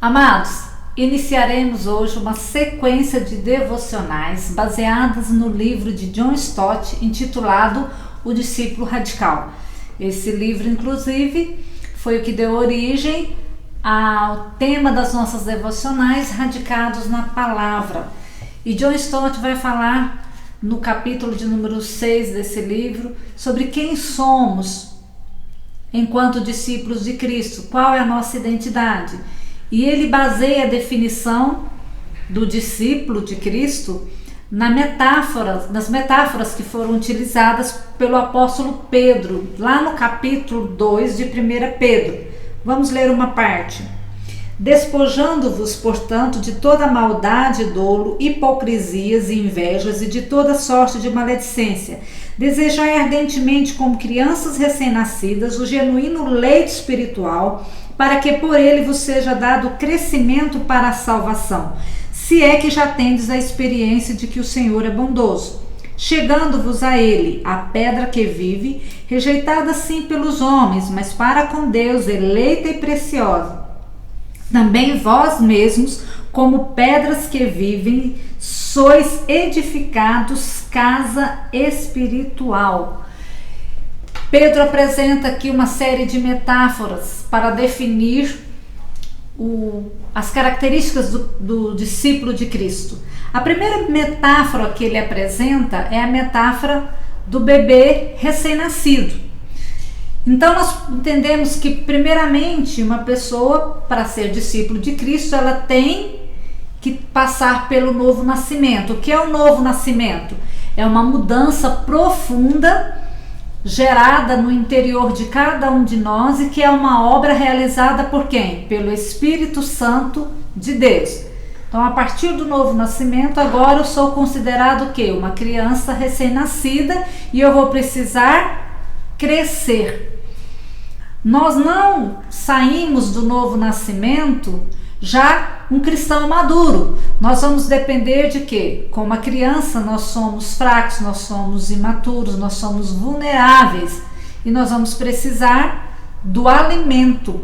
Amados, iniciaremos hoje uma sequência de devocionais baseadas no livro de John Stott intitulado O Discípulo Radical. Esse livro, inclusive, foi o que deu origem ao tema das nossas devocionais radicados na palavra. E John Stott vai falar no capítulo de número 6 desse livro sobre quem somos enquanto discípulos de Cristo, qual é a nossa identidade. E ele baseia a definição do discípulo de Cristo nas metáforas que foram utilizadas pelo apóstolo Pedro, lá no capítulo 2 de 1 Pedro. Vamos ler uma parte. Despojando-vos, portanto, de toda maldade, dolo, hipocrisias e invejas e de toda sorte de maledicência, desejai ardentemente, como crianças recém-nascidas, o genuíno leite espiritual, para que por ele vos seja dado crescimento para a salvação, se é que já tendes a experiência de que o Senhor é bondoso. Chegando-vos a ele, a pedra que vive, rejeitada sim pelos homens, mas para com Deus eleita e preciosa. Também vós mesmos, como pedras que vivem, sois edificados casa espiritual. Pedro apresenta aqui uma série de metáforas para definir as características do discípulo de Cristo. A primeira metáfora que ele apresenta é a metáfora do bebê recém-nascido. Então nós entendemos que, primeiramente, uma pessoa, para ser discípulo de Cristo, ela tem que passar pelo novo nascimento. O que é o novo nascimento? É uma mudança profunda gerada no interior de cada um de nós e que é uma obra realizada por quem? Pelo Espírito Santo de Deus. Então, a partir do novo nascimento, agora eu sou considerado o quê? Uma criança recém-nascida e eu vou precisar crescer. Nós não saímos do novo nascimento já um cristão maduro. Nós vamos depender de quê? Como a criança, nós somos fracos, nós somos imaturos, nós somos vulneráveis e nós vamos precisar do alimento.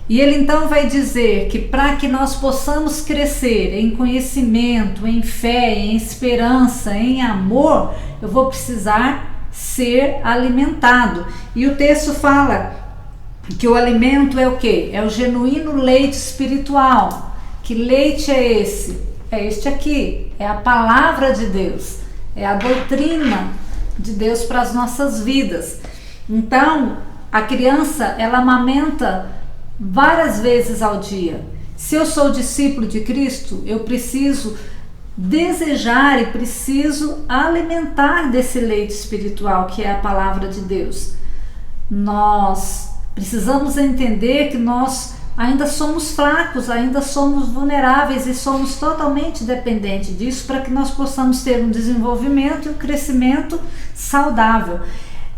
E ele então vai dizer que para que nós possamos crescer em conhecimento, em fé, em esperança, em amor, eu vou precisar ser alimentado. E o texto fala que o alimento é o quê? É o genuíno leite espiritual. Que leite é esse? É este aqui, é a palavra de Deus, é a doutrina de Deus para as nossas vidas. Então, a criança, ela amamenta várias vezes ao dia. Se eu sou discípulo de Cristo, eu preciso desejar e preciso alimentar desse leite espiritual, que é a palavra de Deus. Nós precisamos entender que nós ainda somos fracos, ainda somos vulneráveis e somos totalmente dependentes disso para que nós possamos ter um desenvolvimento e um crescimento saudável.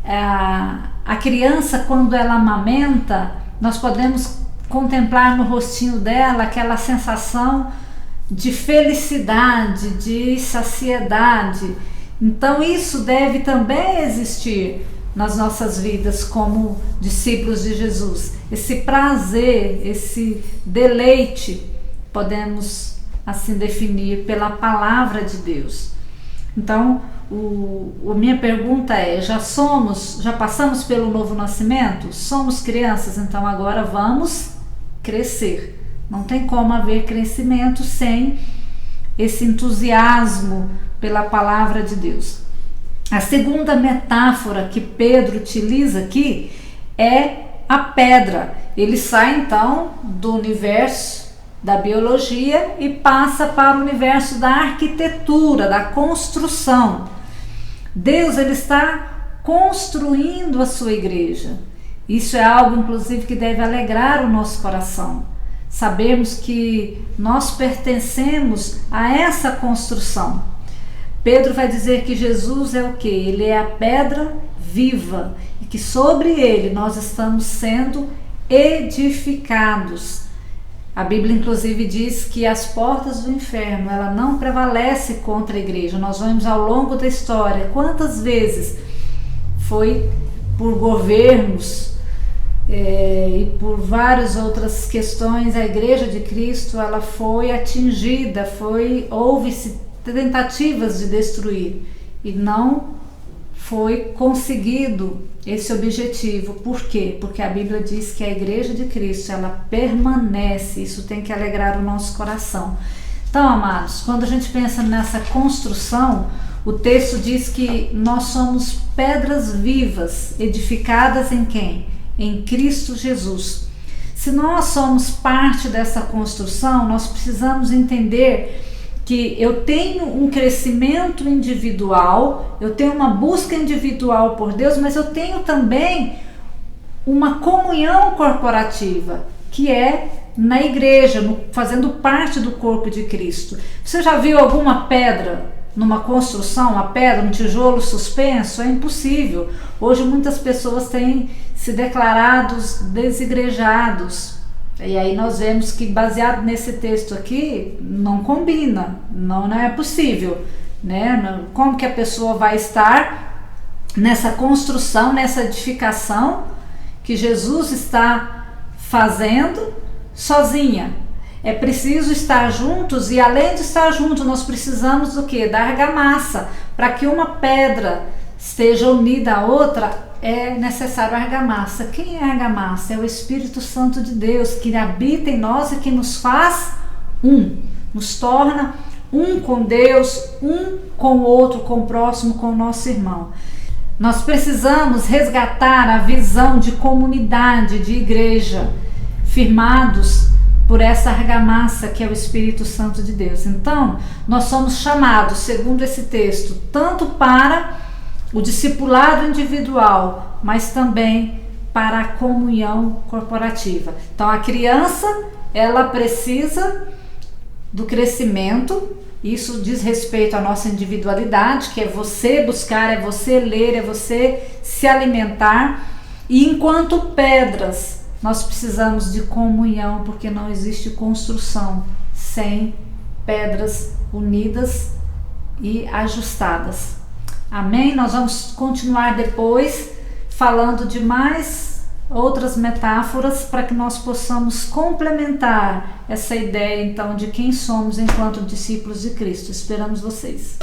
A criança, quando ela amamenta, nós podemos contemplar no rostinho dela aquela sensação de felicidade, de saciedade. Então isso deve também existir nas nossas vidas como discípulos de Jesus. Esse prazer, esse deleite, podemos assim definir pela palavra de Deus. Então, a minha pergunta é, já passamos pelo novo nascimento? Somos crianças, então agora vamos crescer. Não tem como haver crescimento sem esse entusiasmo pela palavra de Deus. A segunda metáfora que Pedro utiliza aqui é a pedra. Ele sai então do universo da biologia e passa para o universo da arquitetura, da construção. Deus, ele está construindo a sua igreja. Isso é algo, inclusive, que deve alegrar o nosso coração. Sabemos que nós pertencemos a essa construção. Pedro vai dizer que Jesus é o quê? Ele é a pedra viva e que sobre ele nós estamos sendo edificados. A Bíblia inclusive diz que as portas do inferno, ela não prevalece contra a igreja. Nós vemos ao longo da história quantas vezes foi por governos e por várias outras questões a Igreja de Cristo ela foi atingida, houve tentativas de destruir e não foi conseguido esse objetivo. Por quê? Porque a Bíblia diz que a Igreja de Cristo ela permanece. Isso tem que alegrar o nosso coração. Então, amados, quando a gente pensa nessa construção, o texto diz que nós somos pedras vivas, edificadas em quem? Em Cristo Jesus. Se nós somos parte dessa construção, nós precisamos entender que eu tenho um crescimento individual, eu tenho uma busca individual por Deus, mas eu tenho também uma comunhão corporativa, que é na igreja, fazendo parte do corpo de Cristo. Você já viu alguma pedra numa construção, uma pedra, um tijolo suspenso? É impossível. Hoje muitas pessoas têm se declarado desigrejados. E aí nós vemos que, baseado nesse texto aqui, não combina, não é possível, né? Como que a pessoa vai estar nessa construção, nessa edificação que Jesus está fazendo sozinha? É preciso estar juntos, e além de estar juntos, nós precisamos do quê? Da argamassa. Para que uma pedra esteja unida à outra, é necessário argamassa. Quem é argamassa? É o Espírito Santo de Deus, que habita em nós e que nos faz um, nos torna um com Deus, um com o outro, com o próximo, com o nosso irmão. Nós precisamos resgatar a visão de comunidade, de igreja, firmados por essa argamassa que é o Espírito Santo de Deus. Então, nós somos chamados, segundo esse texto, tanto para o discipulado individual, mas também para a comunhão corporativa. Então, a criança, ela precisa do crescimento. Isso diz respeito à nossa individualidade, que é você buscar, é você ler, é você se alimentar. E enquanto pedras, nós precisamos de comunhão, porque não existe construção sem pedras unidas e ajustadas. Amém? Nós vamos continuar depois falando de mais outras metáforas para que nós possamos complementar essa ideia então de quem somos enquanto discípulos de Cristo. Esperamos vocês.